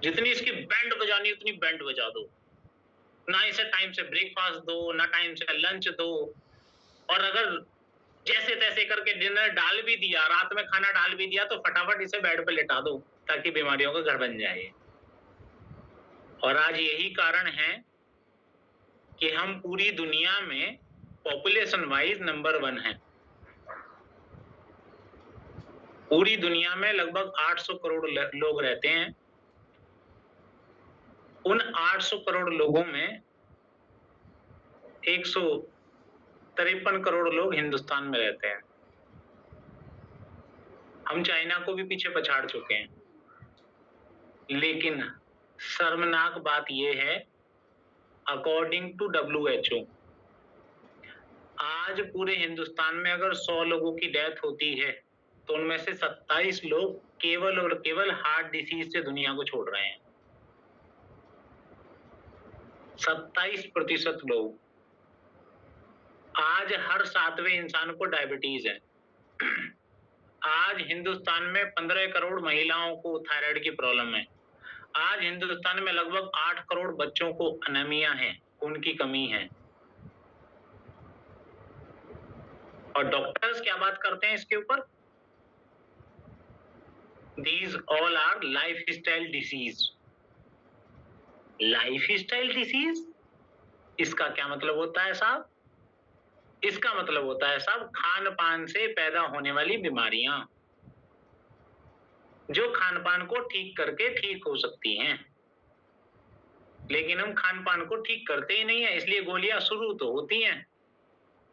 जितनी इसकी बैंड बजानी उतनी बैंड बजा दो। ना इसे टाइम से ब्रेकफास्ट दो, ना टाइम से लंच दो। और अगर जैसे तैसे करके डिनर डाल भी दिया, रात में खाना डाल भी दिया, तो फटाफट इसे बेड पे लिटा दो ताकि बीमारियों का घर बन जाए। और आज यही कारण है कि हम पूरी दुनिया में पॉपुलेशन वाइज नंबर 1 हैं। पूरी दुनिया में लगभग 800 करोड़ लोग रहते हैं। उन 800 करोड़ लोगों में 153 करोड़ लोग हिंदुस्तान में रहते हैं। हम चाइना को भी पीछे पछाड़ चुके हैं। लेकिन शर्मनाक बात यह है, अकॉर्डिंग टू WHO, आज पूरे हिंदुस्तान में अगर 100 लोगों की डेथ होती है तो उनमें से 27 लोग केवल और केवल हार्ट डिसीज से दुनिया को छोड़ रहे हैं। 27% लोग। आज हर 7वें इंसान को डायबिटीज है। आज हिंदुस्तान में 15 करोड़ महिलाओं को थायराइड की प्रॉब्लम है। आज हिंदुस्तान में लगभग 8 करोड़ बच्चों को अनीमिया है, खून की कमी है। और डॉक्टर्स क्या बात करते हैं इसके ऊपर? These all are lifestyle disease. Lifestyle disease? इसका क्या मतलब होता है साहब? इसका मतलब होता है साहब खान पान से पैदा होने वाली बीमारियां, जो खान पान को ठीक करके ठीक हो सकती हैं। लेकिन हम खान पान को ठीक करते ही नहीं है, इसलिए गोलियां शुरू तो होती हैं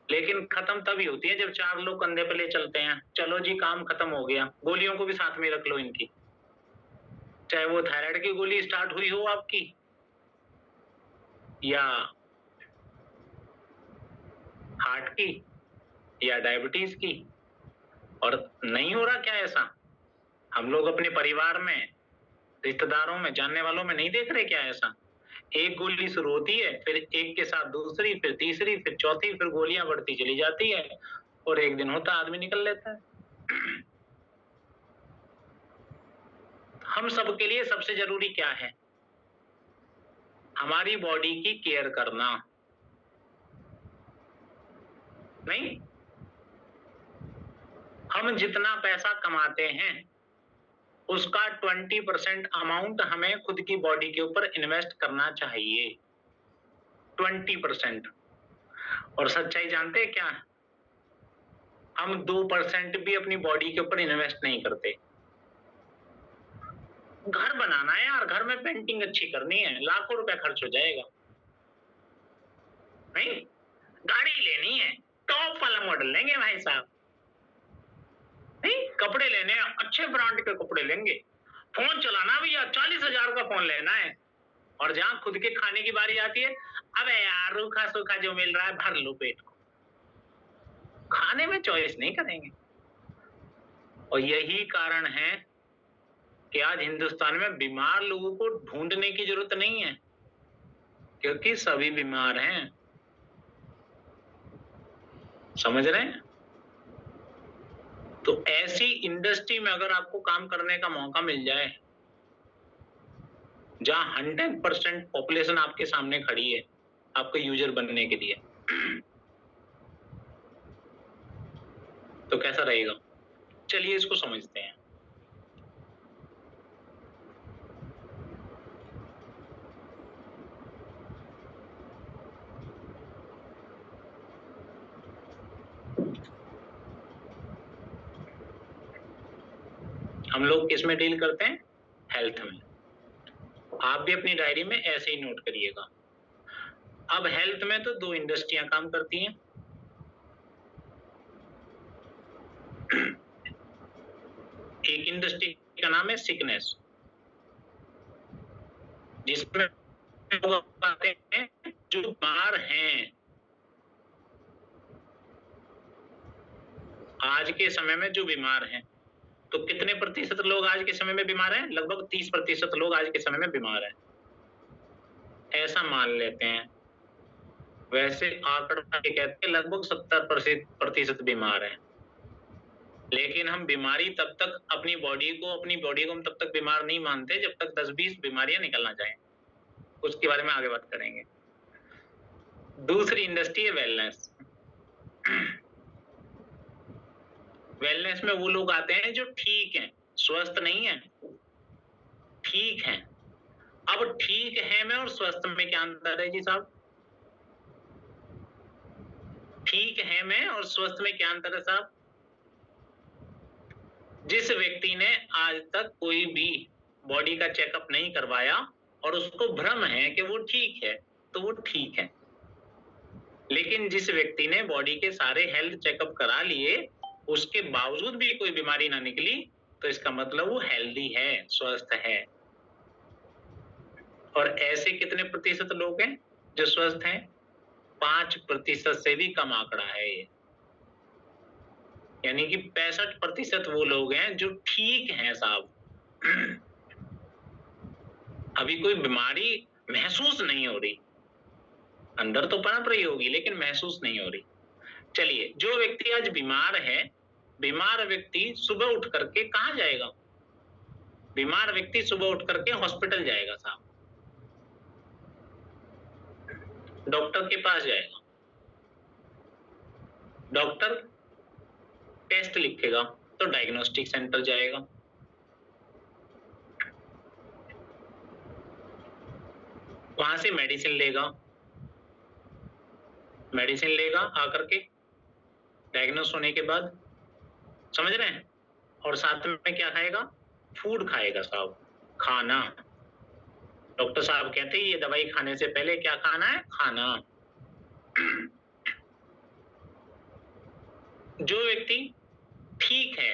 लेकिन खत्म तभी होती है जब 4 लोग कंधे पे ले चलते हैं। चलो जी काम खत्म हो गया, गोलियों को भी साथ में रख लो इनकी। चाहे वो थायराइड की गोली स्टार्ट हुई हो आपकी, या हार्ट की, या डायबिटीज की। और नहीं हो रहा क्या ऐसा? हम लोग अपने परिवार में, रिश्तेदारों में, जानने वालों में नहीं देख रहे क्या ऐसा? एक गोली शुरू होती है, फिर एक के साथ दूसरी, फिर तीसरी, फिर चौथी, फिर गोलियां बढ़ती चली जाती है और एक दिन होता आदमी निकल लेता है। हम सबके लिए सबसे जरूरी क्या है? हमारी बॉडी की केयर करना। नहीं, हम जितना पैसा कमाते हैं उसका 20% अमाउंट हमें खुद की बॉडी के ऊपर इन्वेस्ट करना चाहिए। 20%। और सच्चाई जानते हैं क्या? हम 2% भी अपनी बॉडी के ऊपर इन्वेस्ट नहीं करते। घर बनाना है यार, घर में पेंटिंग अच्छी करनी है, लाखों रुपए खर्च हो जाएगा। नहीं, गाड़ी लेनी है, टॉप वाला मॉडल लेंगे भाई साहब। नहीं, कपड़े लेने हैं, अच्छे ब्रांड के कपड़े लेंगे। फोन चलाना भी यार 40,000 का फोन लेना है। और जहां खुद के खाने की बारी आती है, अबे यार रूखा सूखा जो मिल रहा है भर लो पेट को। खाने में चॉइस नहीं करेंगे। और यही कारण है कि आज हिंदुस्तान में बीमार लोगों को ढूंढने की जरूरत नहीं है, क्योंकि सभी बीमार हैं। समझ रहे हैं? तो ऐसी इंडस्ट्री में अगर आपको काम करने का मौका मिल जाए जहां 100% पॉपुलेशन आपके सामने खड़ी है आपका यूजर बनने के लिए, तो कैसा रहेगा? चलिए इसको समझते हैं। हम लोग किस में डील करते हैं? हेल्थ में। आप भी अपनी डायरी में ऐसे ही नोट करिएगा। अब हेल्थ में तो 2 इंडस्ट्रियां काम करती हैं। एक इंडस्ट्री का नाम है सिकनेस, जिसमें लोग आते हैं जो बीमार हैं। आज के समय में जो बीमार हैं, तो कितने प्रतिशत लोग आज के समय में बीमार हैं? लगभग 30% लोग आज के समय में बीमार हैं, ऐसा मान लेते हैं। वैसे आंकड़ा कहते हैं लगभग 70% बीमार हैं। लेकिन हम बीमारी तब तक अपनी बॉडी को हम तब तक बीमार नहीं मानते जब तक 10-20 बीमारियां निकलना चाहें। उसके बारे में आगे बात करेंगे। दूसरी इंडस्ट्री है वेलनेस। वेलनेस में वो लोग आते हैं जो ठीक हैं, स्वस्थ नहीं है, ठीक हैं। अब ठीक है में और स्वस्थ में क्या अंतर है जी साहब? ठीक है में और स्वस्थ में क्या अंतर है साहब? जिस व्यक्ति ने आज तक कोई भी बॉडी का चेकअप नहीं करवाया और उसको भ्रम है कि वो ठीक है, तो वो ठीक है। लेकिन जिस व्यक्ति ने बॉडी के सारे हेल्थ चेकअप करा लिए, उसके बावजूद भी कोई बीमारी ना निकली, तो इसका मतलब वो हेल्दी है, स्वस्थ है। और ऐसे कितने प्रतिशत लोग हैं जो स्वस्थ हैं? 5% से भी कम आंकड़ा है ये। यानी कि 65% वो लोग हैं जो ठीक हैं साहब। अभी कोई बीमारी महसूस नहीं हो रही, अंदर तो पनप रही होगी लेकिन महसूस नहीं हो रही। चलिए, जो व्यक्ति आज बीमार है, बीमार व्यक्ति सुबह उठ करके कहां जाएगा? बीमार व्यक्ति सुबह उठ करके हॉस्पिटल जाएगा साहब, डॉक्टर के पास जाएगा। डॉक्टर टेस्ट लिखेगा तो डायग्नोस्टिक सेंटर जाएगा। वहां से मेडिसिन लेगा, मेडिसिन लेगा आकर के डायग्नोस होने के बाद, समझ रहे हैं? और साथ में क्या खाएगा? फूड खाएगा साहब, खाना। डॉक्टर साहब कहते हैं ये दवाई खाने से पहले क्या खाना है? खाना। जो व्यक्ति ठीक है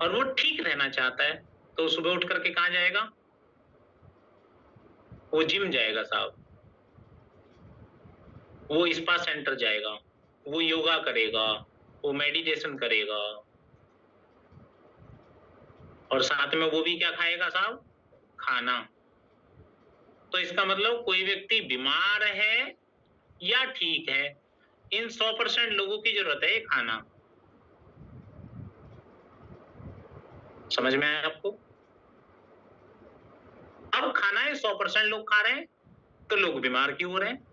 और वो ठीक रहना चाहता है, तो सुबह उठ करके कहां जाएगा? वो जिम जाएगा साहब, वो स्पा सेंटर जाएगा, वो योगा करेगा, वो मेडिटेशन करेगा, और साथ में वो भी क्या खाएगा साहब? खाना। तो इसका मतलब कोई व्यक्ति बीमार है या ठीक है, इन 100% लोगों की जरूरत है ये खाना। समझ में आया आपको? अब खाना है 100% लोग खा रहे हैं, तो लोग बीमार क्यों हो रहे हैं?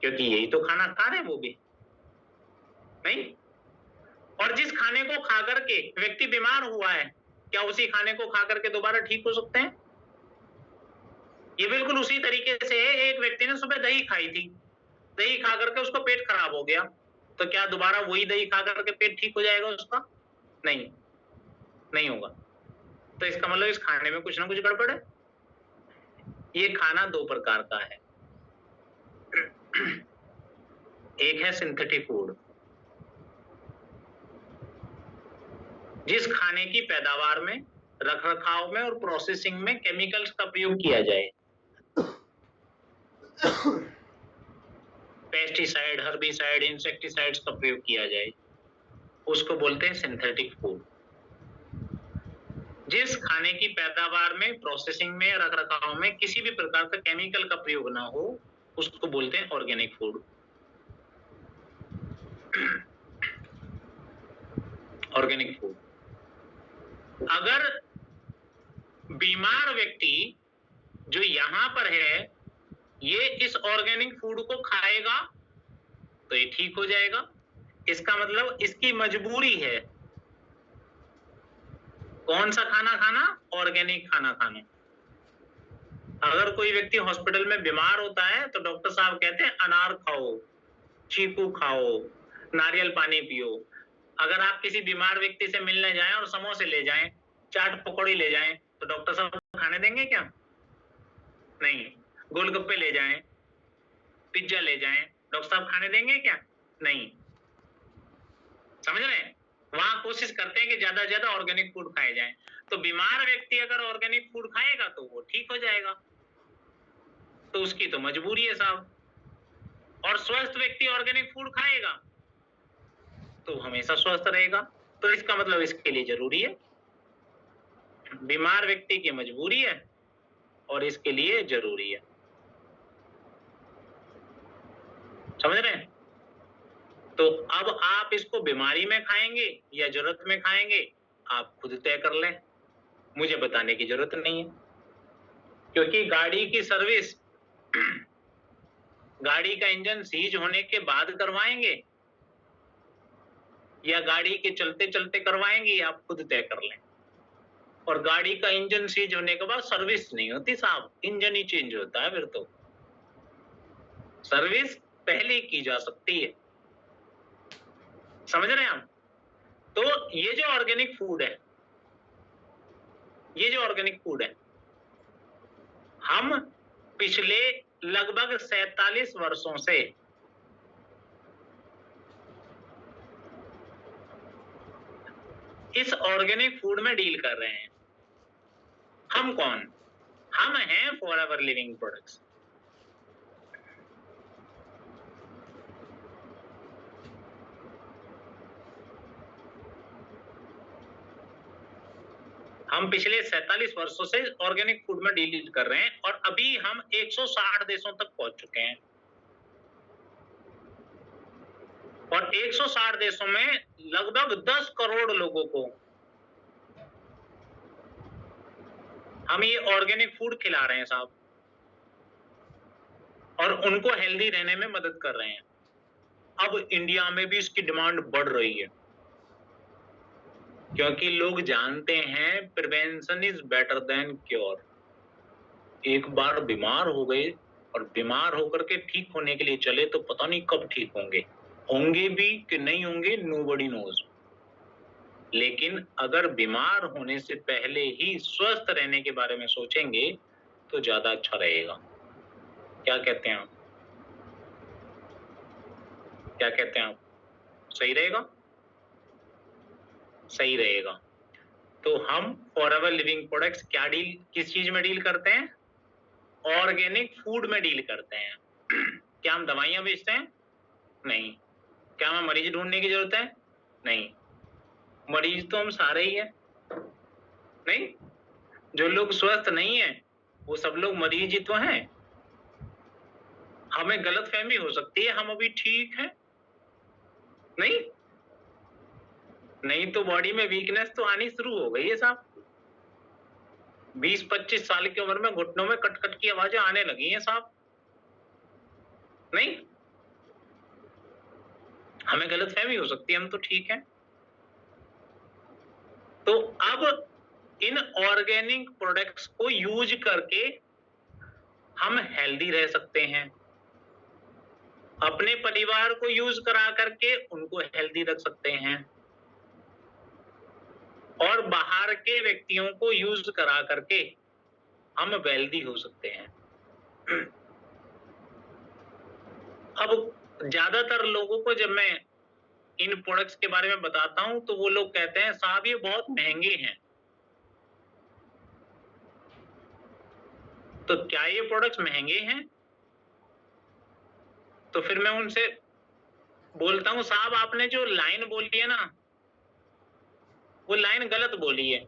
क्योंकि यही तो खाना खा रहे हैं वो भी, नहीं? और जिस खाने को खा करके व्यक्ति बीमार हुआ है, क्या उसी खाने को खा करके दोबारा ठीक हो सकते हैं? ये बिल्कुल उसी तरीके से है, एक व्यक्ति ने सुबह दही खाई थी, दही खा करके उसको पेट खराब हो गया, तो क्या दोबारा वही दही खा करके पेट ठीक हो जाएगा उसका? नहीं, नहीं होगा। तो इसका मतलब इस खाने में कुछ ना कुछ गड़बड़ है। ये खाना दो प्रकार का है। एक है सिंथेटिक फूड, जिस खाने की पैदावार में, रखरखाव में और प्रोसेसिंग में केमिकल्स का प्रयोग किया जाए। पेस्टिसाइड, हर्बिसाइड, इंसेक्टिसाइड्स का प्रयोग किया जाए, उसको बोलते हैं सिंथेटिक फूड। जिस खाने की पैदावार में, प्रोसेसिंग में, रखरखाव में किसी भी प्रकार का केमिकल का प्रयोग ना हो, उसको बोलते हैं ऑर्गेनिक फूड। Organic food. अगर बीमार व्यक्ति जो यहां पर है, ये इस ऑर्गेनिक फूड को खाएगा तो ये ठीक हो जाएगा। इसका मतलब इसकी मजबूरी है कौन सा खाना खाना? ऑर्गेनिक खाना खाना। अगर कोई व्यक्ति हॉस्पिटल में बीमार होता है तो डॉक्टर साहब कहते हैं अनार खाओ, चीकू खाओ, नारियल पानी पियो। अगर आप किसी बीमार व्यक्ति से मिलने जाएं और समोसे ले जाएं, चाट पकौड़ी ले जाएं, तो डॉक्टर साहब खाने देंगे क्या? नहीं। गोलगप्पे ले जाएं, पिज्जा ले जाएं, डॉक्टर साहब खाने देंगे क्या? नहीं। समझ रहे हैं? वहां कोशिश करते हैं कि ज्यादा से ज्यादा ऑर्गेनिक फूड खाए जाएं। तो बीमार व्यक्ति अगर ऑर्गेनिक फूड खाएगा तो वो ठीक हो जाएगा, तो उसकी तो मजबूरी है साहब। और स्वस्थ व्यक्ति ऑर्गेनिक फूड खाएगा तो हमेशा स्वस्थ रहेगा। तो इसका मतलब इसके लिए जरूरी है, बीमार व्यक्ति की मजबूरी है और इसके लिए जरूरी है। समझ रहे हैं? तो अब आप इसको बीमारी में खाएंगे या जरूरत में खाएंगे, आप खुद तय कर लें, मुझे बताने की जरूरत नहीं है। क्योंकि गाड़ी की सर्विस गाड़ी का इंजन सीज होने के बाद करवाएंगे या गाड़ी के चलते चलते करवाएंगे, आप खुद तय कर लें। और गाड़ी का इंजन सीज होने के बाद सर्विस नहीं होती साहब, इंजन ही चेंज होता है। फिर तो सर्विस पहले की जा सकती है, समझ रहे हैं हम? तो ये जो ऑर्गेनिक फूड है, ये जो ऑर्गेनिक फूड है, हम पिछले लगभग 47 वर्षों से इस ऑर्गेनिक फूड में डील कर रहे हैं। हम कौन? हम हैं फॉरएवर लिविंग प्रोडक्ट्स। हम पिछले 47 वर्षों से ऑर्गेनिक फूड में डील कर रहे हैं और अभी हम 160 देशों तक पहुंच चुके हैं। और 160 देशों में लगभग 10 करोड़ लोगों को हम ये ऑर्गेनिक फूड खिला रहे हैं साहब, और उनको हेल्दी रहने में मदद कर रहे हैं। अब इंडिया में भी इसकी डिमांड बढ़ रही है, क्योंकि लोग जानते हैं prevention is better than cure. एक बार बीमार हो गए और बीमार होकर के ठीक होने के लिए चले तो पता नहीं कब ठीक होंगे भी कि नहीं होंगे, नोबडी नोज। लेकिन अगर बीमार होने से पहले ही स्वस्थ रहने के बारे में सोचेंगे तो ज्यादा अच्छा रहेगा। क्या कहते हैं आप? क्या कहते हैं आप? सही रहेगा? सही रहेगा। तो हम फॉरएवर लिविंग प्रोडक्ट्स क्या डील, किस चीज में डील करते हैं? ऑर्गेनिक फूड में डील करते हैं। क्या हम दवाइयां बेचते हैं? नहीं। क्या हमें मरीज ढूंढने की जरूरत है? नहीं। मरीज तो हम सारे ही हैं। नहीं, जो लोग स्वस्थ नहीं है वो सब लोग मरीज ही तो हैं। हमें गलतफहमी हो सकती है हम अभी ठीक हैं। नहीं, नहीं तो बॉडी में वीकनेस तो आनी शुरू हो गई है साहब। 20-25 साल की उम्र में घुटनों में कट-कट की आवाजें आने लगी हैं साहब। नहीं, हमें गलतफहमी हो सकती है हम तो ठीक हैं। तो अब इन ऑर्गेनिक प्रोडक्ट्स को यूज करके हम हेल्दी रह सकते हैं, अपने परिवार को यूज करा करके उनको हेल्दी रख सकते हैं, और बाहर के व्यक्तियों को यूज करा करके हम वेल्दी हो सकते हैं। अब ज्यादातर लोगों को जब मैं इन प्रोडक्ट्स के बारे में बताता हूं तो वो लोग कहते हैं साहब ये बहुत महंगे हैं। तो क्या ये प्रोडक्ट्स महंगे हैं? तो फिर मैं उनसे बोलता हूं साहब आपने जो लाइन बोली है ना, वो लाइन गलत बोली है।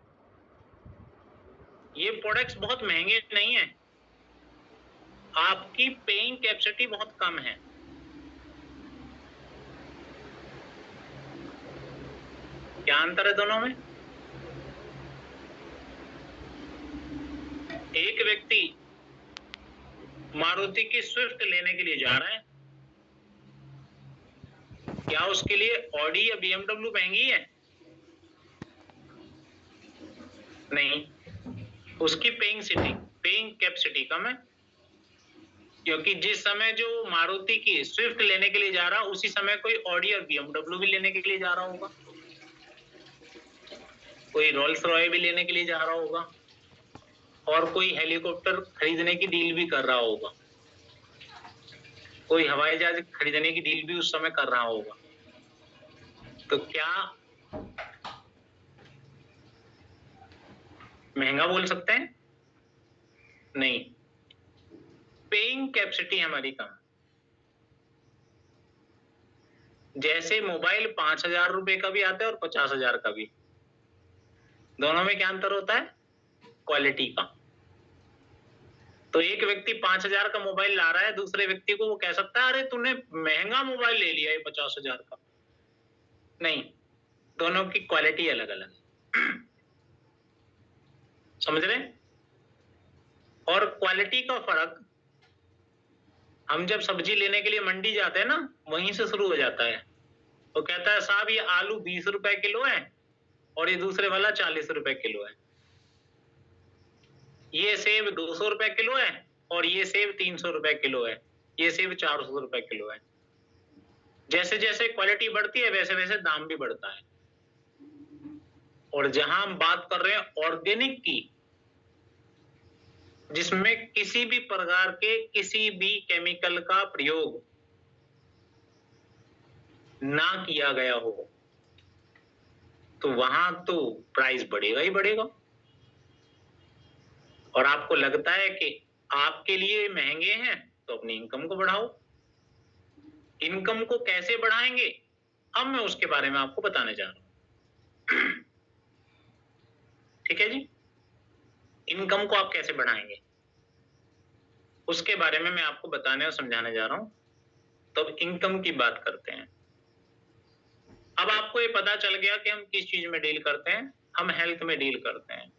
ये प्रोडक्ट्स बहुत महंगे नहीं है, आपकी पेइंग कैपेसिटी बहुत कम है। क्या अंतर है दोनों में? एक व्यक्ति मारुति की स्विफ्ट लेने के लिए जा रहा है, क्या उसके लिए ऑडी या बीएमडब्ल्यू महंगी है? नहीं, उसकी पेइंग कैपेसिटी कम है। क्योंकि जिस समय जो मारुति की स्विफ्ट लेने के लिए जा रहा, उसी समय कोई ऑडी और बीएमडब्ल्यू भी लेने के लिए जा रहा होगा, कोई रोल्स रॉय भी लेने के लिए जा रहा होगा, और कोई हेलीकॉप्टर खरीदने की डील भी कर रहा होगा, कोई हवाई जहाज खरीदने की डील भी उस समय कर रहा होगा। तो क्या महंगा बोल सकते हैं? नहीं, पेइंग कैपेसिटी हमारी कम। जैसे मोबाइल 5,000 रुपए का भी आता है और 50,000 का भी, दोनों में क्या अंतर होता है? क्वालिटी का। तो एक व्यक्ति 5,000 का मोबाइल ला रहा है, दूसरे व्यक्ति को वो कह सकता है अरे तूने महंगा मोबाइल ले लिया है 50,000 का। नहीं, दोनों की क्वालिटी अलग अलग है। समझ रहे हैं? और क्वालिटी का फर्क हम जब सब्जी लेने के लिए मंडी जाते हैं ना, वहीं से शुरू हो जाता है। वो कहता है साहब ये आलू 20 रुपए किलो है और ये दूसरे वाला 40 रुपए किलो है। ये सेब 200 रुपए किलो है और ये सेब 300 रुपए किलो है। ये सेब 400 रुपए किलो है। जैसे जैसे क्वालिटी बढ़ती है वैसे वैसे दाम भी बढ़ता है। और जहां हम बात कर रहे हैं ऑर्गेनिक की, जिसमें किसी भी प्रकार के किसी भी केमिकल का प्रयोग ना किया गया हो, तो वहां तो प्राइस बढ़ेगा ही बढ़ेगा। और आपको लगता है कि आपके लिए महंगे हैं, तो अपनी इनकम को बढ़ाओ। इनकम को कैसे बढ़ाएंगे, अब मैं उसके बारे में आपको बताने जा रहा हूं। ठीक है जी, इनकम को आप कैसे बढ़ाएंगे उसके बारे में मैं आपको बताने और समझाने जा रहा हूं। तो अब इनकम की बात करते हैं। अब आपको ये पता चल गया कि हम किस चीज में डील करते हैं। हम हेल्थ में डील करते हैं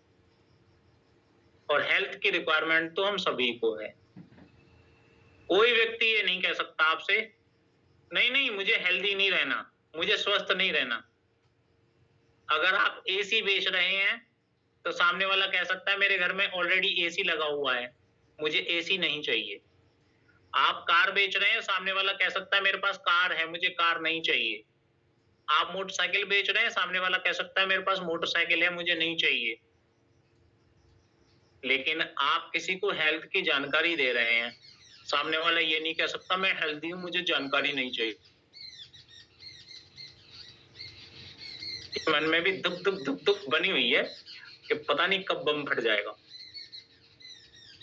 और हेल्थ की रिक्वायरमेंट तो हम सभी को है। कोई व्यक्ति ये नहीं कह सकता आपसे नहीं नहीं मुझे हेल्दी नहीं रहना, मुझे स्वस्थ नहीं रहना। अगर आप एसी बेच रहे हैं तो सामने वाला कह सकता है मेरे घर में ऑलरेडी एसी लगा हुआ है, मुझे एसी नहीं चाहिए। आप कार बेच रहे हैं, सामने वाला कह सकता है मेरे पास कार है, मुझे कार नहीं चाहिए। आप मोटरसाइकिल बेच रहे हैं, सामने वाला कह सकता है मेरे पास मोटरसाइकिल है, मुझे नहीं चाहिए। लेकिन आप किसी को हेल्थ की जानकारी दे रहे हैं, सामने वाला ये नहीं कह सकता मैं हेल्दी हूं, मुझे जानकारी नहीं चाहिए। मन में भी दुख दुख दुख दुख बनी हुई है कि पता नहीं कब बम फट जाएगा,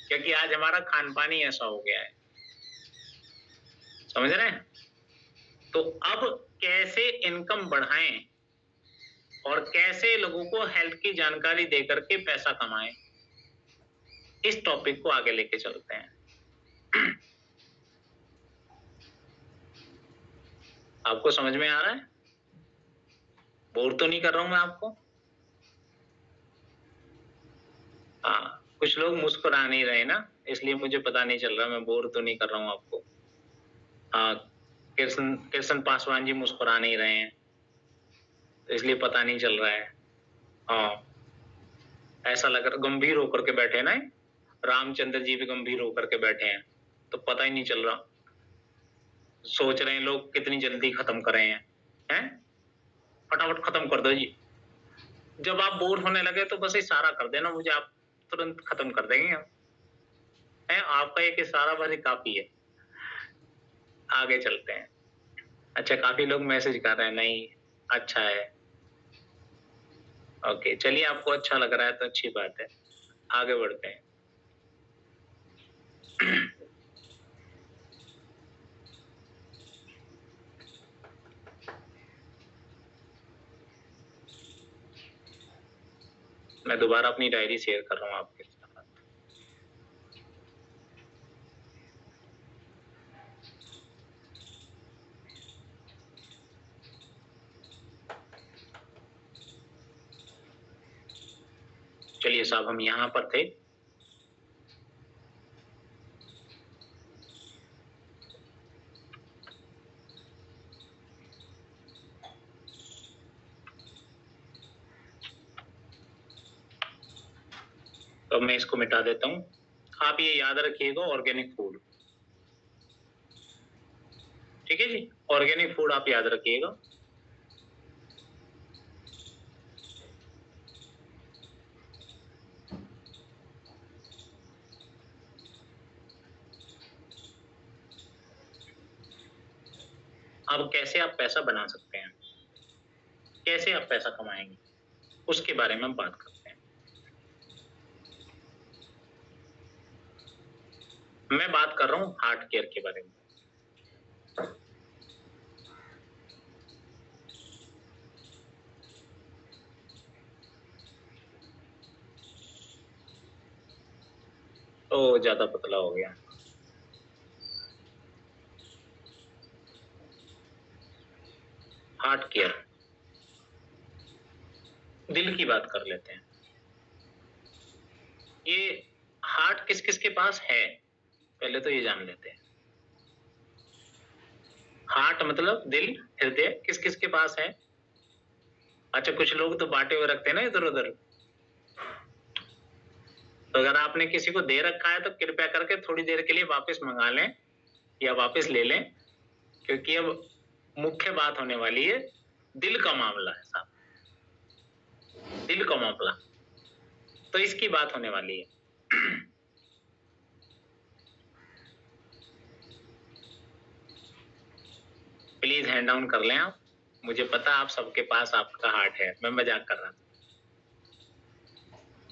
क्योंकि आज हमारा खान पान ही ऐसा हो गया है। समझ रहे हैं? तो अब कैसे इनकम बढ़ाएं और कैसे लोगों को हेल्थ की जानकारी देकर के पैसा कमाएं, इस टॉपिक को आगे लेके चलते हैं। आपको समझ में आ रहा है? बोर तो नहीं कर रहा हूं मैं आपको? हाँ, कुछ लोग मुस्कुरा नहीं रहे ना, इसलिए मुझे पता नहीं चल रहा मैं बोर तो नहीं कर रहा हूं आपको। हाँ, कृष्ण कृष्ण पासवान जी मुस्कुरा नहीं रहे हैं, तो इसलिए पता नहीं चल रहा है। हाँ, ऐसा लग रहा गंभीर होकर के बैठे ना, रामचंद्र जी भी गंभीर होकर के बैठे हैं, तो पता ही नहीं चल रहा। सोच रहे हैं लोग कितनी जल्दी खत्म करें हैं? फटाफट खत्म कर दो जी। जब आप बोर होने लगे तो बस इशारा कर देना मुझे, आप तुरंत खत्म कर देंगे हम। है आपका एक इशारा बस काफी है। आगे चलते हैं। अच्छा, काफी लोग मैसेज कर रहे हैं, नहीं अच्छा है। ओके, चलिए आपको अच्छा लग रहा है तो अच्छी बात है, आगे बढ़ते हैं। मैं दोबारा अपनी डायरी शेयर कर रहा हूं आपके साथ। चलिए साहब, हम यहां पर थे। तो मैं इसको मिटा देता हूं। आप ये याद रखिएगा, ऑर्गेनिक फूड। ठीक है जी, ऑर्गेनिक फूड आप याद रखिएगा। अब कैसे आप पैसा बना सकते हैं, कैसे आप पैसा कमाएंगे, उसके बारे में हम बात करते हैं। मैं बात कर रहा हूं हार्ट केयर के बारे में। ओ ज्यादा पतला हो गया। हार्ट केयर, दिल की बात कर लेते हैं। ये हार्ट किस किस के पास है, पहले तो ये जान लेते हैं। हार्ट मतलब दिल, हृदय, किस किस के पास है? अच्छा, कुछ लोग तो बांटे हुए रखते हैं ना इधर उधर। तो अगर आपने किसी को दे रखा है तो कृपया करके थोड़ी देर के लिए वापस मंगा लें या वापस ले लें, क्योंकि अब मुख्य बात होने वाली है। दिल का मामला है साहब, दिल का मामला, तो इसकी बात होने वाली है। प्लीज हैंड डाउन कर लें आप। मुझे पता आप सबके पास आपका हार्ट है, मैं मजाक कर रहा था।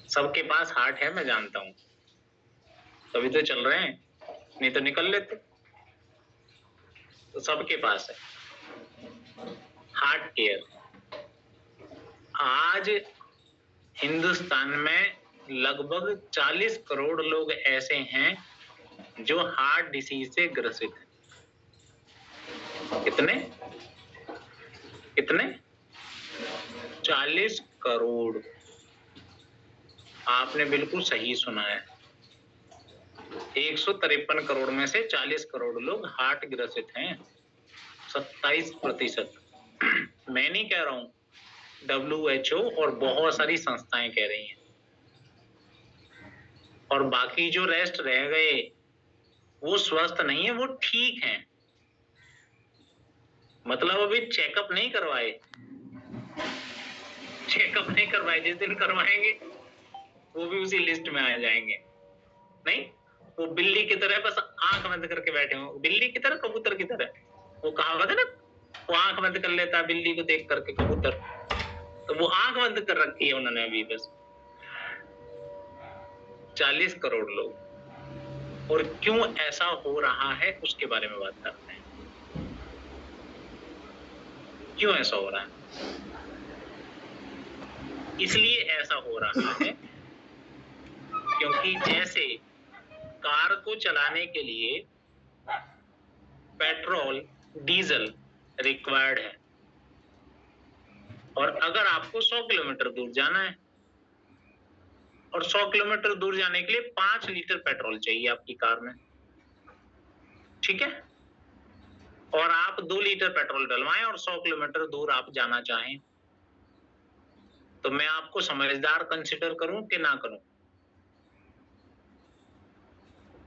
सबके पास हार्ट है, मैं जानता हूं, तभी तो चल रहे हैं, नहीं तो निकल लेते। तो सबके पास है हार्ट केयर। आज हिंदुस्तान में लगभग 40 करोड़ लोग ऐसे हैं जो हार्ट डिसीज से ग्रसित हैं। कितने कितने? 40 करोड़। आपने बिल्कुल सही सुना है। 153 करोड़ में से 40 करोड़ लोग हार्ट ग्रसित हैं, 27%। मैं नहीं कह रहा हूं, WHO और बहुत सारी संस्थाएं कह रही हैं। और बाकी जो रेस्ट रह गए वो स्वस्थ नहीं है, वो ठीक हैं, मतलब अभी चेकअप नहीं करवाए। चेकअप नहीं करवाए, जिस दिन करवाएंगे वो भी उसी लिस्ट में आ जाएंगे। नहीं, वो बिल्ली की तरह बस आंख बंद करके बैठे हो, बिल्ली की तरह, कबूतर की तरह। वो कहावत है ना, वो आंख बंद कर लेता है बिल्ली को देख करके कबूतर, तो वो आंख बंद कर रखी है उन्होंने अभी बस। 40 करोड़ लोग। और क्यों ऐसा हो रहा है उसके बारे में बात करते हैं। क्यों ऐसा हो रहा है? इसलिए ऐसा हो रहा है क्योंकि जैसे कार को चलाने के लिए पेट्रोल, डीजल रिक्वायर्ड है, और अगर आपको 100 किलोमीटर दूर जाना है और 100 किलोमीटर दूर जाने के लिए 5 लीटर पेट्रोल चाहिए आपकी कार में, ठीक है, और आप 2 लीटर पेट्रोल डलवाएं और 100 किलोमीटर दूर आप जाना चाहें, तो मैं आपको समझदार कंसिडर करूं कि ना करूं?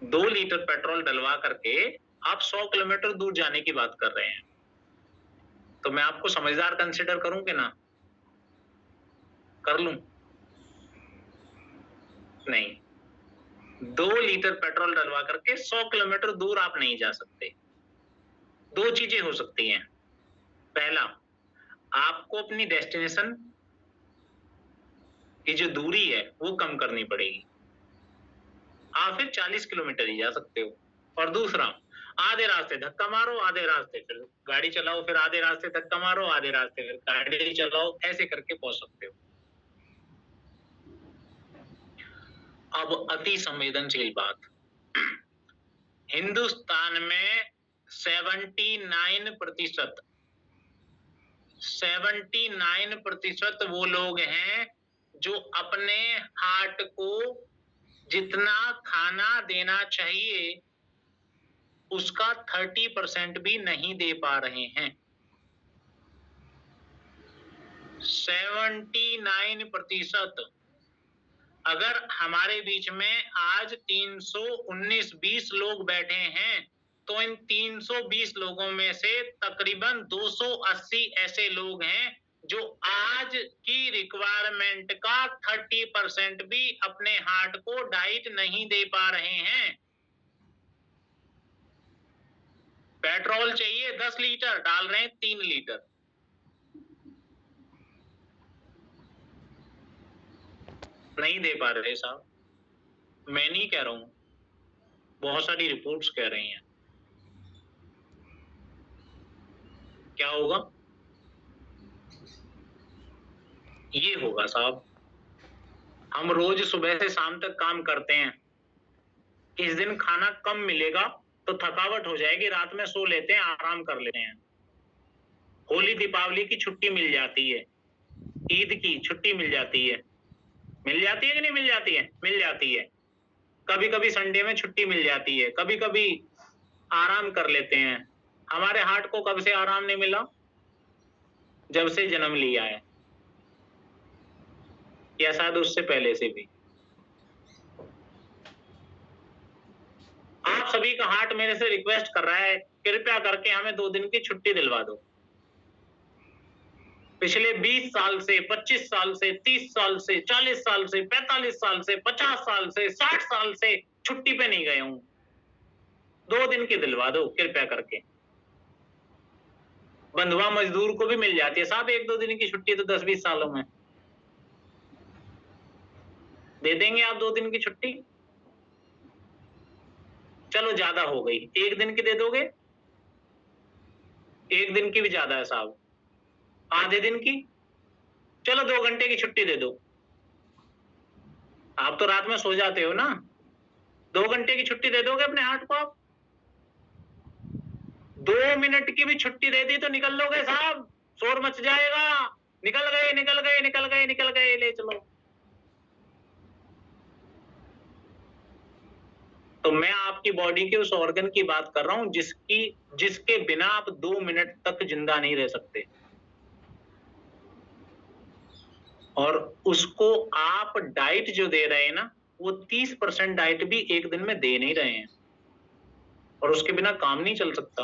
2 लीटर पेट्रोल डलवा करके आप 100 किलोमीटर दूर जाने की बात कर रहे हैं, तो मैं आपको समझदार कंसिडर करूं कि ना कर लूं? नहीं, 2 लीटर पेट्रोल डलवा करके 100 किलोमीटर दूर आप नहीं जा सकते। 2 चीजें हो सकती हैं। पहला, आपको अपनी डेस्टिनेशन की जो दूरी है वो कम करनी पड़ेगी, आप फिर 40 किलोमीटर ही जा सकते हो। और दूसरा, आधे रास्ते धक्का मारो, आधे रास्ते फिर गाड़ी चलाओ, फिर आधे रास्ते धक्का मारो, आधे रास्ते फिर गाड़ी चलाओ, ऐसे करके पहुंच सकते हो। अब अति संवेदनशील बात, हिंदुस्तान में 79% वो लोग हैं जो अपने हार्ट को जितना खाना देना चाहिए उसका 30% भी नहीं दे पा रहे हैं। 79%। अगर हमारे बीच में आज 319-20 लोग बैठे हैं तो इन 320 लोगों में से तकरीबन 280 ऐसे लोग हैं जो आज की रिक्वायरमेंट का 30% भी अपने हार्ट को डाइट नहीं दे पा रहे हैं। पेट्रोल चाहिए 10 लीटर, डाल रहे हैं 3 लीटर। नहीं दे पा रहे साहब, मैं नहीं कह रहा हूं, बहुत सारी रिपोर्ट्स कह रही हैं। क्या होगा? ये होगा साहब, हम रोज सुबह से शाम तक काम करते हैं, इस दिन खाना कम मिलेगा तो थकावट हो जाएगी, रात में सो लेते हैं, आराम कर लेते हैं। होली दीपावली की छुट्टी मिल जाती है, ईद की छुट्टी मिल जाती है, मिल जाती है कि नहीं मिल जाती है? मिल जाती है। कभी कभी संडे में छुट्टी मिल जाती है, कभी कभी आराम कर लेते हैं। हमारे हार्ट को कब से आराम नहीं मिला? जब से जन्म लिया है, या शायद उससे पहले से भी। आप सभी का हार्ट मेरे से रिक्वेस्ट कर रहा है, कृपया करके हमें 2 दिन की छुट्टी दिलवा दो। पिछले 20 साल से, 25 साल से, 30 साल से, 40 साल से, 45 साल से, 50 साल से, 60 साल से छुट्टी पे नहीं गए हूं। 2 दिन की दिलवा दो कृपया करके। बंधुआ मजदूर को भी मिल जाती है साहब 1-2 दिन की छुट्टी, तो 10-20 सालों में दे देंगे आप 2 दिन की छुट्टी। चलो ज्यादा हो गई, 1 दिन की दे दोगे? 1 दिन की भी ज्यादा है साहब। आधे दिन की? चलो 2 घंटे की छुट्टी दे दो। आप तो रात में सो जाते हो ना, 2 घंटे की छुट्टी दे दोगे अपने हार्ट को आप? 2 मिनट की भी छुट्टी दे दी तो निकल लोगे साहब, शोर मच जाएगा। निकल गए, निकल गए, निकल गए, निकल गए, ले चलो। तो मैं आपकी बॉडी के उस ऑर्गन की बात कर रहा हूं जिसके बिना आप 2 मिनट तक जिंदा नहीं रह सकते, और उसको आप डाइट जो दे रहे हैं ना, वो 30% डाइट भी एक दिन में दे नहीं रहे हैं, और उसके बिना काम नहीं चल सकता।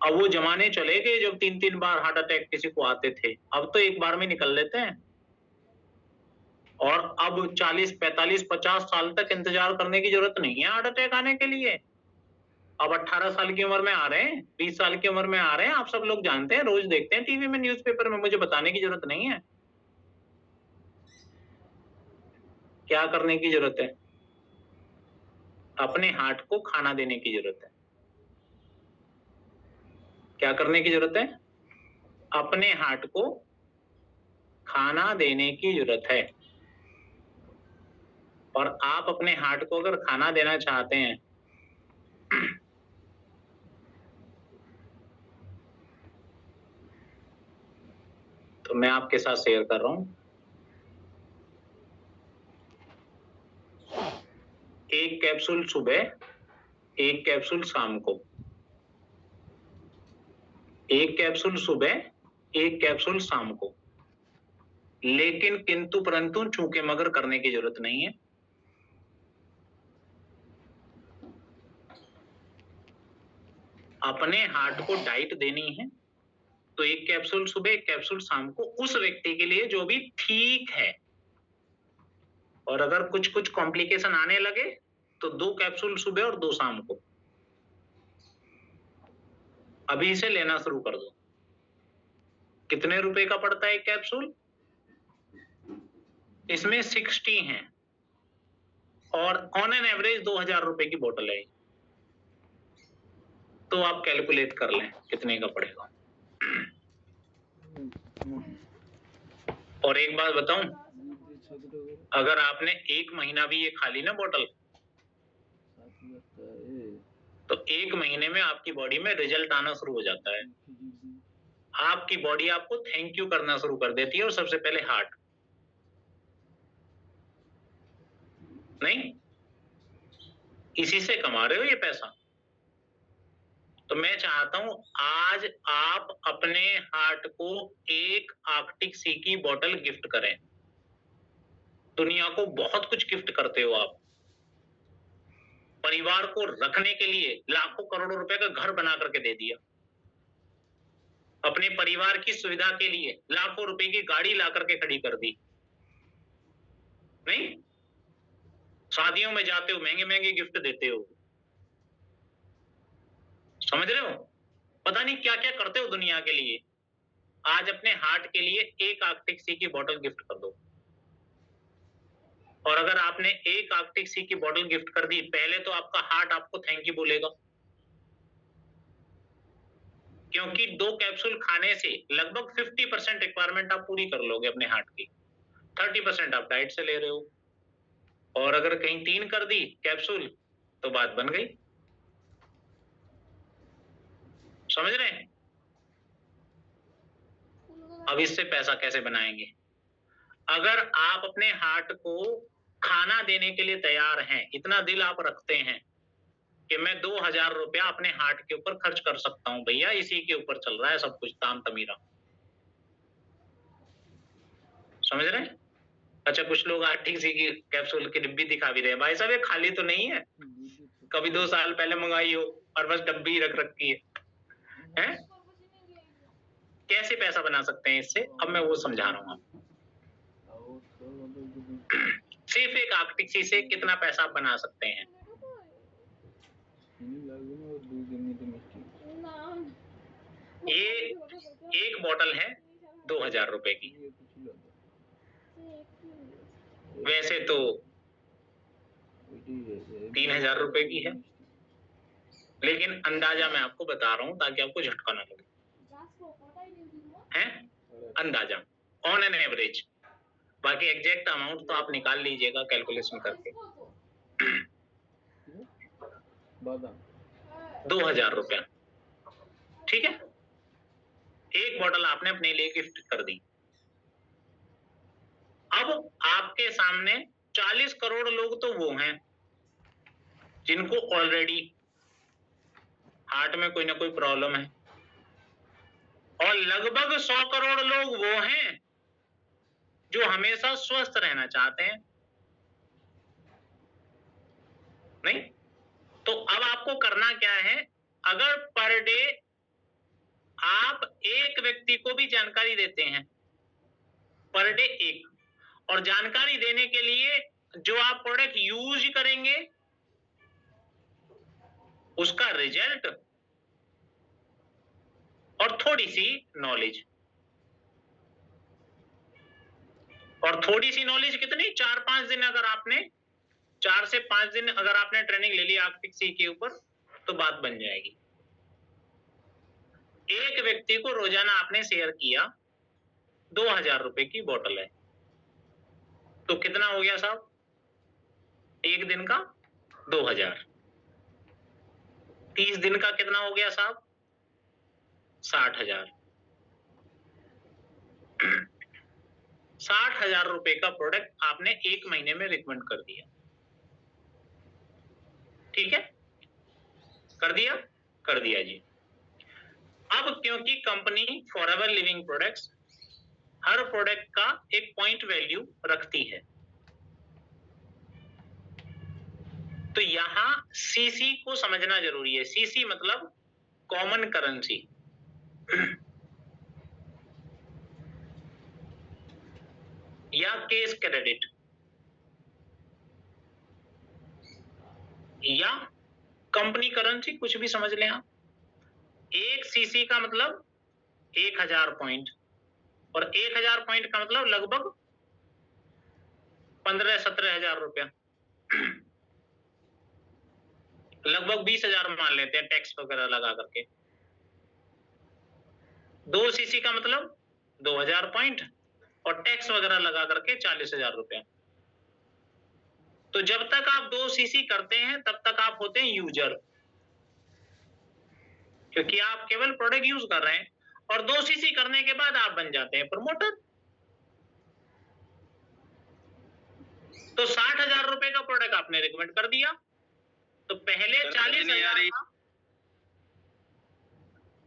अब वो जमाने चले गए जब 3-3 बार हार्ट अटैक किसी को आते थे, अब तो एक बार में निकल लेते हैं। और अब 40, 45, 50 साल तक इंतजार करने की जरूरत नहीं है हार्ट अटैक आने के लिए। अब 18 साल की उम्र में आ रहे हैं, 20 साल की उम्र में आ रहे हैं, आप सब लोग जानते हैं, रोज देखते हैं टीवी में, न्यूज़पेपर में, मुझे बताने की जरूरत नहीं है। क्या करने की जरूरत है? अपने हार्ट को खाना देने की जरूरत है। क्या करने की जरूरत है? अपने हार्ट को खाना देने की जरूरत है। और आप अपने हार्ट को अगर खाना देना चाहते हैं तो मैं आपके साथ शेयर कर रहा हूं, एक कैप्सूल सुबह, एक कैप्सूल शाम को, एक कैप्सूल सुबह, एक कैप्सूल शाम को। लेकिन किंतु परंतु चूंकि मगर करने की जरूरत नहीं है। अपने हार्ट को डाइट देनी है तो एक कैप्सूल सुबह, एक कैप्सूल शाम को, उस व्यक्ति के लिए जो भी ठीक है। और अगर कुछ कुछ कॉम्प्लिकेशन आने लगे तो 2 कैप्सूल सुबह और 2 शाम को। अभी से लेना शुरू कर दो। कितने रुपए का पड़ता है एक कैप्सूल? इसमें 60 हैं, और ऑन एन एवरेज 2000 रुपए की बोतल है। तो आप कैलकुलेट कर लें कितने का पड़ेगा। और एक बात बताऊं, अगर आपने 1 महीना भी ये खा ली ना बोतल, तो 1 महीने में आपकी बॉडी में रिजल्ट आना शुरू हो जाता है। आपकी बॉडी आपको थैंक यू करना शुरू कर देती है, और सबसे पहले हार्ट। नहीं, इसी से कमा रहे हो ये पैसा। तो मैं चाहता हूं आज आप अपने हार्ट को एक आर्कटिक सी की बोतल गिफ्ट करें। दुनिया को बहुत कुछ गिफ्ट करते हो आप। परिवार को रखने के लिए लाखों करोड़ों रुपए का घर बना करके दे दिया। अपने परिवार की सुविधा के लिए लाखों रुपए की गाड़ी ला करके खड़ी कर दी। नहीं, शादियों में जाते हो, महंगे महंगे गिफ्ट देते हो। समझ रहे हो? पता नहीं क्या क्या करते हो दुनिया के लिए। आज अपने हार्ट के लिए एक आर्कटिक सी की बोतल गिफ्ट कर दो। और अगर आपने एक आर्कटिक सी की बोतल गिफ्ट कर दी, पहले तो आपका हार्ट आपको थैंक यू बोलेगा, क्योंकि 2 कैप्सूल खाने से लगभग 50% रिक्वायरमेंट आप पूरी कर लोगे अपने हार्ट की। 30% आप डाइट से ले रहे हो। और अगर कहीं 3 कर दी कैप्सूल, तो बात बन गई। समझ रहे हैं? अब इससे पैसा कैसे बनाएंगे? अगर आप अपने हार्ट को खाना देने के लिए तैयार हैं, इतना दिल आप रखते हैं कि मैं 2000 रुपया अपने हार्ट के ऊपर खर्च कर सकता हूं, भैया इसी के ऊपर चल रहा है सब कुछ, ताम तमीरा। समझ रहे हैं? अच्छा, कुछ लोग आरटीसी की कैप्सूल की डिब्बी दिखा भी रहे हैं, भाई साहब ये खाली तो नहीं है, कभी 2 साल पहले मंगाई हो और बस डब्बी रख रखी है? कैसे पैसा बना सकते हैं इससे? अब मैं वो समझा रहा हूं आपको। सिर्फ एक आरटीसी से कितना पैसा आप बना सकते हैं? ये एक बोतल है 2000 रुपए की, वैसे तो 3000 रुपए की है, लेकिन अंदाजा मैं आपको बता रहा हूं ताकि आपको झटका ना लगे, है अंदाजा, ऑन एन एवरेज। बाकी एग्जैक्ट अमाउंट तो आप निकाल लीजिएगा कैलकुलेशन करके। 2000 रुपया, ठीक है? एक बॉटल आपने अपने लिए गिफ्ट कर दी। अब आपके सामने 40 करोड़ लोग तो वो हैं जिनको ऑलरेडी हार्ट में कोई ना कोई प्रॉब्लम है, और लगभग 100 करोड़ लोग वो हैं जो हमेशा स्वस्थ रहना चाहते हैं। नहीं? तो अब आपको करना क्या है? अगर पर डे आप एक व्यक्ति को भी जानकारी देते हैं, पर डे एक, और जानकारी देने के लिए जो आप प्रोडक्ट यूज करेंगे उसका रिजल्ट और थोड़ी सी नॉलेज, और थोड़ी सी नॉलेज कितनी? 4-5 दिन, अगर आपने 4 से 5 दिन अगर आपने ट्रेनिंग ले ली आरटीसी के ऊपर तो बात बन जाएगी। एक व्यक्ति को रोजाना आपने शेयर किया, 2000 रुपए की बोतल है, तो कितना हो गया साहब? एक दिन का 2000, 30 दिन का कितना हो गया साहब? 60,000। 60,000 रुपए का प्रोडक्ट आपने एक महीने में रिकमेंड कर दिया, ठीक है? कर दिया? कर दिया जी। अब क्योंकि कंपनी फॉरएवर लिविंग प्रोडक्ट्स हर प्रोडक्ट का एक पॉइंट वैल्यू रखती है, तो यहां सीसी को समझना जरूरी है। सीसी मतलब कॉमन करेंसी। या केस क्रेडिट, या कंपनी करेंसी, कुछ भी समझ लें आप। एक सीसी का मतलब 1000 पॉइंट, और 1000 पॉइंट का मतलब लगभग 15-17 हजार रुपया, लगभग 20,000 मान लेते हैं टैक्स वगैरह लगा करके। 2 सीसी का मतलब 2000 पॉइंट और टैक्स वगैरह लगा करके 40,000 रुपया। तो जब तक आप 2 सीसी करते हैं तब तक आप होते हैं यूजर, क्योंकि आप केवल प्रोडक्ट यूज कर रहे हैं, और 2 सीसी करने के बाद आप बन जाते हैं प्रमोटर। तो 60,000 रुपए का प्रोडक्ट आपने रिकमेंड कर दिया, तो पहले 40,000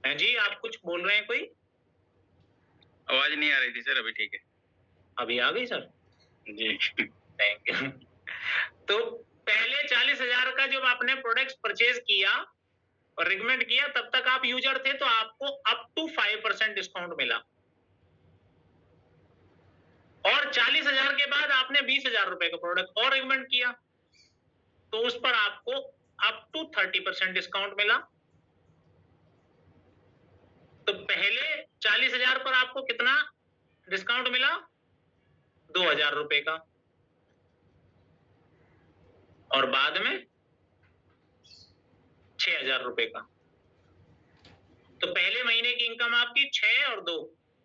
है जी। आप कुछ बोल रहे हैं? कोई आवाज नहीं आ रही थी सर, अभी ठीक है। अभी आ गई सर जी, थैंक यू। तो पहले 40,000 का जब आपने प्रोडक्ट्स परचेज किया और रिकमेंड किया, तब तक आप यूजर थे, तो आपको अप टू 5% डिस्काउंट मिला, और 40,000 के बाद आपने 20,000 रुपए का प्रोडक्ट और रिकमेंड किया, तो उस पर आपको अप टू 30% डिस्काउंट मिला। तो पहले 40,000 पर आपको कितना डिस्काउंट मिला? 2,000 रुपए का, और बाद में 6,000 रुपए का। तो पहले महीने की इनकम आपकी 6 और 2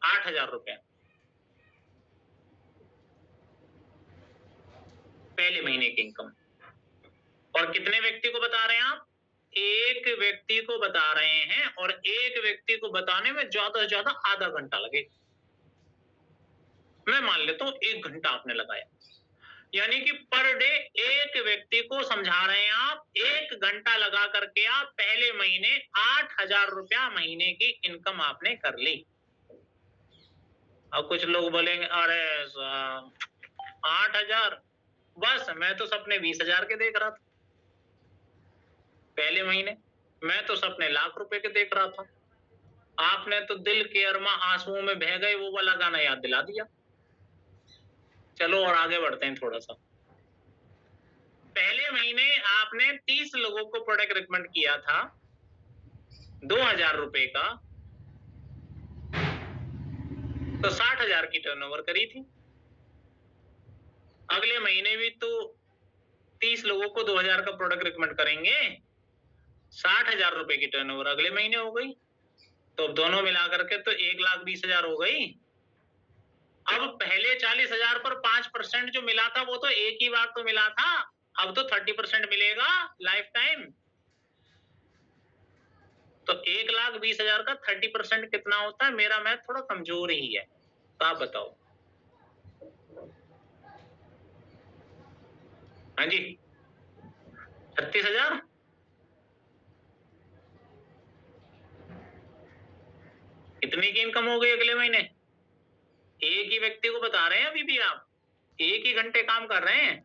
8,000 रुपए पहले महीने की इनकम, और और कितने व्यक्ति को बता रहे हैं आप? एक व्यक्ति को बता रहे हैं, और एक व्यक्ति को बताने में ज्यादा से ज्यादा आधा घंटा लगेगा। मैं मान लेता हूं 1 घंटा आपने लगाया, यानी कि पर डे एक व्यक्ति को समझा रहे हैं आप। 1 घंटा लगा करके आप पहले महीने 8,000 रुपया महीने की इनकम आपने कर ली। अब कुछ लोग बोलेंगे अरे 8,000, बस मैं तो सपने 20,000 के देख रहा था पहले महीने, मैं तो सपने लाख रुपए के देख रहा था। आपने तो दिल के अरमा आंसुओं में बह गए वो वाला गाना याद दिला दिया। चलो और आगे बढ़ते हैं थोड़ा सा। पहले महीने आपने 30 लोगों को प्रोडक्ट रिकमेंड किया था 2,000 रुपए का, तो 60,000 की टर्नओवर करी थी। अगले महीने भी तो 30 लोगों को 2,000 का प्रोडक्ट रिकमेंड करेंगे, 60,000 रुपए की टर्नओवर अगले महीने हो गई। तो दोनों मिलाकर के तो 1,20,000 हो गई। अब पहले 40,000 पर 5% जो मिला था वो तो एक ही बार तो मिला था, अब तो 30% मिलेगा लाइफ टाइम। तो 1,20,000 का 30% कितना होता है? मेरा मैथ थोड़ा कमजोर ही है, तो आप बताओ। हाँ जी, 36,000। कितने की इनकम हो गई अगले महीने? एक ही व्यक्ति को बता रहे हैं अभी भी आप, एक ही घंटे काम कर रहे हैं।